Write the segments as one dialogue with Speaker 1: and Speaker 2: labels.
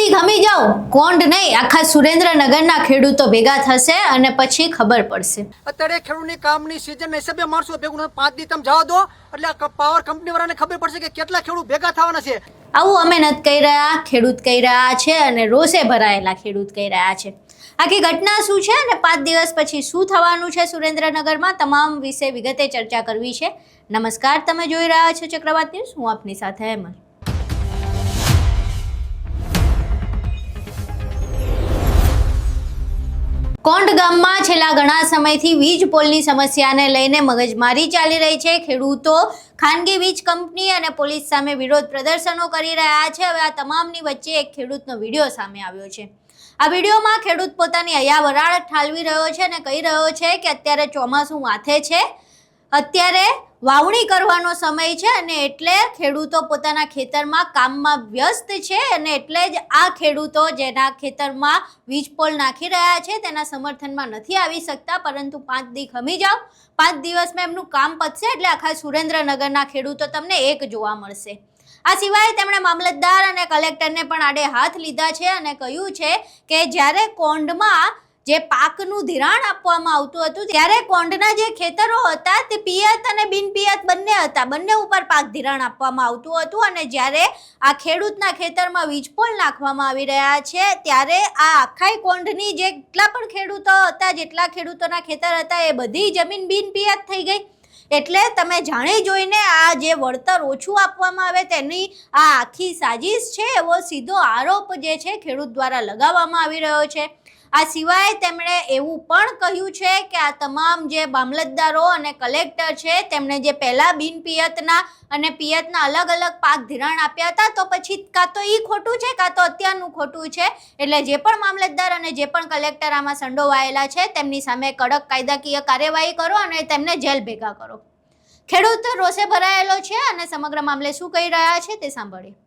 Speaker 1: દી ગમી જાઓ કોંડ નહીં આખા સુરેન્દ્રનગરના ખેડૂતો ભેગા થશે અને પછી ખબર પડશે।
Speaker 2: અત્યારે ખેડૂતની કામની સિઝન હિસાબે માણસો ભેગું 5 દી તમે જવા દો એટલે પાવર કંપની વાળાને ખબર પડશે કે કેટલા ખેડૂત ભેગા થવાના છે।
Speaker 1: આવું અમે નથી કહી રહ્યા, ખેડૂત કહી રહ્યા છે અને રોષે ભરાયેલા ખેડૂત કહી રહ્યા છે। આખી ઘટના શું છે અને 5 દિવસ પછી શું થવાનું છે સુરેન્દ્રનગરમાં, તમામ વિશે વિગતે ચર્ચા કરવી છે। નમસ્કાર, તમે જોઈ રહ્યા છો ચક્રવાત ન્યૂઝ, હું આપની સાથે હેમલ। કોંડ ગામમાં છેલ્લા ઘણા સમયથી વીજ પોલની સમસ્યાને લઈને મગજમારી ચાલી રહી છે। ખેડૂતો ખાનગી વીજ કંપની અને પોલીસ સામે વિરોધ પ્રદર્શનો કરી રહ્યા છે। હવે આ તમામની વચ્ચે એક ખેડૂતનો વિડીયો સામે આવ્યો છે। આ વિડીયોમાં ખેડૂત પોતાની અયાવરાળ ઠાલવી રહ્યો છે અને કહી રહ્યો છે કે અત્યારે ચોમાસું માથે છે, અત્યારે વાવણી કરવાનો સમય છે અને એટલે ખેડૂતો પોતાના ખેતરમાં કામમાં વ્યસ્ત છે અને એટલે જ આ ખેડૂતો જેના ખેતરમાં વીજ પોલ નાખી રહ્યા છે તેના સમર્થનમાં નથી આવી શકતા, પરંતુ 5 દી ખમી જાઓ, 5 દિવસમાં એમનું કામ પતશે એટલે આખા સુરેન્દ્રનગરના ખેડૂતો તમને એક જોવા મળશે। આ સિવાય તેમણે મામલતદાર અને કલેક્ટરને પણ આડે હાથ લીધા છે અને કહ્યું છે કે જ્યારે કોંડમાં જે પાકનું ધિરાણ આપવામાં આવતું હતું ત્યારે કોંડના જે ખેતરો હતા તે પિયત અને બિનપિયત બંને હતા, બંને ઉપર પાક ધિરાણ આપવામાં આવતું હતું અને જ્યારે આ ખેડૂતના ખેતરમાં વીજપોલ નાખવામાં આવી રહ્યા છે ત્યારે આ આખાઈ કોંડની જેટલા પણ ખેડૂતો હતા, જેટલા ખેડૂતોના ખેતર હતા એ બધી જમીન બિનપિયત થઈ ગઈ। એટલે તમે જાણી જોઈને આ જે વળતર ઓછું આપવામાં આવે તેની આ આખી સાજિશ છે એવો સીધો આરોપ જે છે ખેડૂત દ્વારા લગાવવામાં આવી રહ્યો છે। આ સિવાય તેમણે એવું પણ કહ્યું છે કે આ તમામ જે મામલતદારો અને કલેક્ટર છે તેમણે જે પહેલા બિનપિયતના અને પિયતના અલગ અલગ પાક ધિરાણ આપ્યા હતા તો પછી કાં તો એ ખોટું છે કાં તો અત્યારનું ખોટું છે, એટલે જે પણ મામલતદાર અને જે પણ કલેક્ટર આમાં સંડોવાયેલા છે તેમની સામે કડક કાયદાકીય કાર્યવાહી કરો અને તેમને જેલ ભેગા કરો। ખેડૂત રોષે ભરાયેલો છે અને સમગ્ર મામલે શું કહી રહ્યા છે તે સાંભળીએ।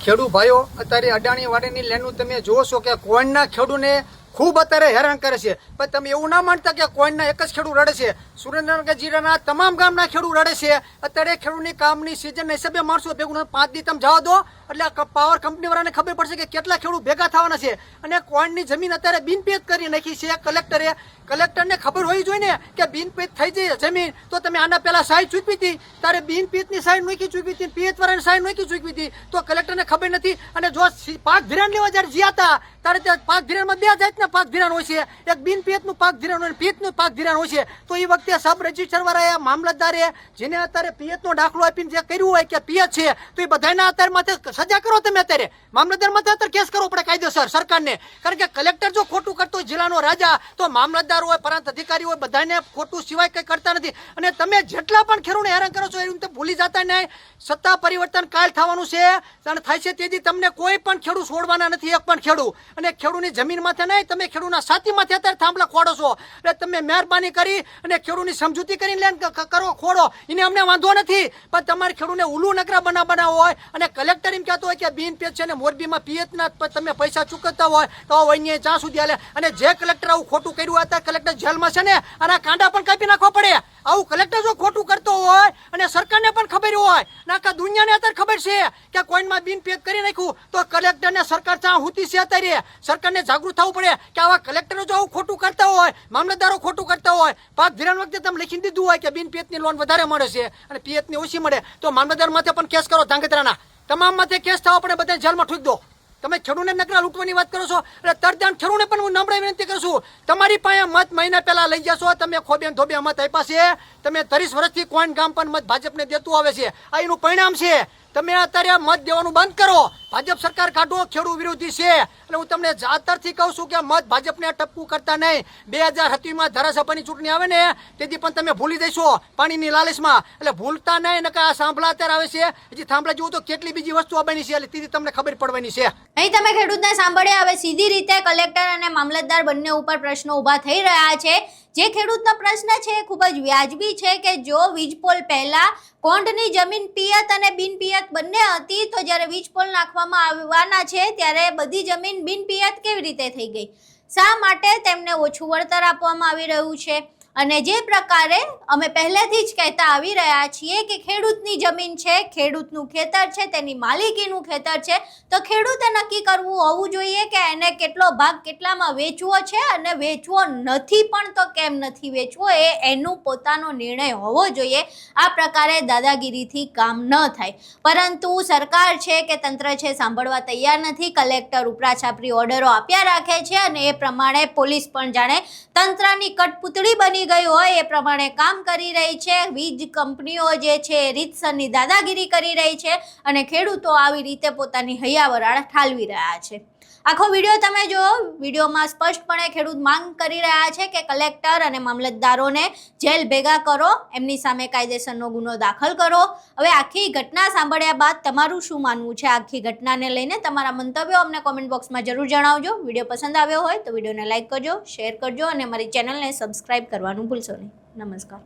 Speaker 2: ખેડૂત ભાઈઓ, અત્યારે અડાણી વાડીની લેન્ડનું તમે જુઓ છો કે કોઈના ખેડૂને ખૂબ અત્યારે હેરાન કરે છે, પણ તમે એવું ના માનતા કે કોઈના એક જ ખેડૂત રડે છે। સુરેન્દ્રનગર જિલ્લાના તમામ ગામના ખેડૂત રડે છે। અત્યારે ખેડૂતની કામની સિઝન હિસાબે માણસો ભેગું 5 દી તમે જવા દો એટલે પાવર કંપની વાળાને ખબર પડશે કે કેટલા ખેડૂત ભેગા થવાના છે અને કોઈની જમીન અત્યારે બિનપિયત કરી નાખી છે। કલેક્ટરને ખબર હોવી જોઈએ ને કે બિનપિયત થઈ જાય જમીન તો તમે આના પહેલા સાઈન ચૂકવી હતી, તારે બિનપિયતની સાઈન નોકી ચૂકવી હતી, પિયત વાળાની સાઈન નોકી ચૂકવી હતી તો કલેક્ટરને ખબર નથી। અને જો પાક ધિરાણ લેવા જ્યારે જ્યાં હતા ત્યારે ત્યાં પાક ધિરાણમાં 2 જાતના પાક ધિરાણ હોય છે, એક બિનપિયતનું પાક ધિરાણ હોય અને પિયતનું પાક ધિરાણ હોય છે। તો એ વખતે સબ રજિસ્ટર વાળાએ મામલતદારે જેને અત્યારે પિયતનો દાખલો આપીને જે કર્યું હોય કે પિયત છે તો એ બધાના અત્યારે માથે સજા કરો, તમે અત્યારે મામલતદાર માથે અત્યારે કેસ કરવો પડે કાયદેસર સરકારને, કારણ કે કલેક્ટર જો ખોટું કરતો હોય જિલ્લાનો રાજા તો મામલતદાર હોય, પ્રાંત અધિકારી હોય, બધાને ખોટું સિવાય કંઈ કરતા નથી। અને તમે જેટલા પણ ખેડૂતને હેરાન કરો છો એવું ભૂલી જતા નહીં, સત્તા પરિવર્તન કાલ થવાનું છે અને થાય છે તેથી તમને કોઈ પણ ખેડૂત છોડવાના નથી, એક પણ ખેડૂત। અને ખેડૂતની જમીન માથે નહીં, તમે ખેડૂતના સાથી માથે અત્યારે થાંભલા ખોડો છો એટલે તમે મહેરબાની કરી અને ખેડૂતની સમજૂતી કરીને લેન કરો ખોડો, એને અમને વાંધો નથી, પણ તમારે ખેડૂતને ઉલ્લુ નકરા બનાવવાના હોય અને કલેક્ટર એમ કહેતો હોય કે બિનપિયત છે ને મોરબીમાં પિયતના તમે પૈસા ચૂકવતા હોય તો અહીંયા જ્યાં સુધી હાલે। અને જે કલેક્ટર આવું ખોટું કર્યું હતા કલેક્ટર જેલમાં છે ને આના કાંડા પણ કાપી નાખવા પડે। આવું કલેક્ટર જો ખોટું કરતો હોય અને સરકારને પણ ખબર હોય ને આખા દુનિયાને અત્યારે ખબર છે કે કોઈમાં બિનપિયત કરી નાખ્યું તો કલેક્ટરને સરકાર ચા હુતી છે, અત્યારે સરકારને જાગૃત થવું પડે કે આવા કલેક્ટરો જો આવું ખોટું કરતા હોય, મામલતદારો ખોટું કરતા હોય, પાક ધિરાણ વખતે તમે લખી દીધું હોય કે બિનપિયતની લોન વધારે મળે છે અને પિયતની ઓછી મળે તો મામલતદાર માથે પણ કેસ કરો, ધાંગધ્રાના તમામ માથે કેસ થવા પડે, બધા જેલમાં ઠૂક દો। તમે ખેડૂતને નકરા લૂંટવાની વાત કરો છો એટલે તરદાન ખેડૂતને પણ હું નમ્ર વિનંતી કરું છું, તમારી પાસે મત મહિના પહેલા લઈ જશો, તમે ખોબે ધોબે મત આપ્યા છે, તમે 30 વર્ષથી કોઈ ગામ પણ મત ભાજપને દેતું આવે છે, આ એનું પરિણામ છે। તમે અત્યારે મત દેવાનું બંધ કરો, ભાજપ સરકાર કાઢો, ખેડૂત વિરોધી છે એટલે હું તમને જાતરથી કહું છું કે મત ભાજપને ટપકું કરતા નહીં। 2027માં ધારાસભાની ચૂંટણી આવે ને તેથી પણ તમે ભૂલી જશો પાણીની લાલચમાં, એટલે ભૂલતા નહીં ને આ સાંભળા અત્યારે આવે છે, હજી થાંભલા જેવું તો કેટલી બીજી વસ્તુઓ બની છે એટલે તેથી તમને ખબર પડવાની છે।
Speaker 1: અહીં તમે ખેડૂતને સાંભળ્યા, હવે સીધી રીતે કલેક્ટર અને મામલતદાર બંને ઉપર પ્રશ્નો ઊભા થઈ રહ્યા છે। જે ખેડૂતનો પ્રશ્ન છે એ ખૂબ જ વ્યાજબી છે કે જો વીજપોલ પહેલા કોંડની જમીન પિયત અને બિનપિયત બંને હતી તો જ્યારે વીજપોલ નાખવામાં આવવાના છે ત્યારે બધી જમીન બિનપિયત કેવી રીતે થઈ ગઈ, શા માટે તેમને ઓછું વળતર આપવામાં આવી રહ્યું છે અને જે પ્રકારે અમે પહેલેથી જ કહેતા આવી રહ્યા છીએ કે ખેડૂતની જમીન છે, ખેડૂતનું ખેતર છે, તેની માલિકીનું ખેતર છે, તો ખેડૂતે નક્કી કરવું હોવું જોઈએ કે એને કેટલો ભાગ કેટલામાં વેચવો છે અને વેચવો નથી પણ તો કેમ નથી વેચવો, એ એનું પોતાનો નિર્ણય હોવો જોઈએ. આ પ્રકારે દાદાગીરીથી કામ ન થાય. પરંતુ સરકાર છે કે તંત્ર છે સાંભળવા તૈયાર નથી. કલેક્ટર ઉપરાછાપરી ઓર્ડરો આપ્યા રાખે છે અને એ પ્રમાણે પોલીસ પણ જાણે તંત્રની કઠપૂતળી બની ગઈ હોય એ પ્રમાણે કામ કરી રહી છે. વીજ કંપનીઓ જે છે એ રીતસરની દાદાગીરી કરી રહી છે અને ખેડૂતો આવી રીતે પોતાની હૈયાવરાળ ઠાલવી રહ્યા છે. આખો વિડીયો તમે જો, વિડીયોમાં સ્પષ્ટપણે ખેડૂત માંગ કરી રહ્યા છે કે કલેક્ટર અને મામલતદારોને જેલ ભેગા કરો, એમની સામે કાયદેસરનો ગુનો દાખલ કરો. હવે આખી ઘટના સાંભળ્યા બાદ તમારું શું માનવું છે આખી ઘટનાને લઈને? તમારા મંતવ્યો અમને કોમેન્ટ બોક્સમાં જરૂર જણાવજો. વિડીયો પસંદ આવ્યો હોય તો વિડીયોને લાઇક કરજો, શેર કરજો અને અમારી ચેનલને સબસ્ક્રાઇબ કરવાનું ભૂલશો નહીં. નમસ્કાર.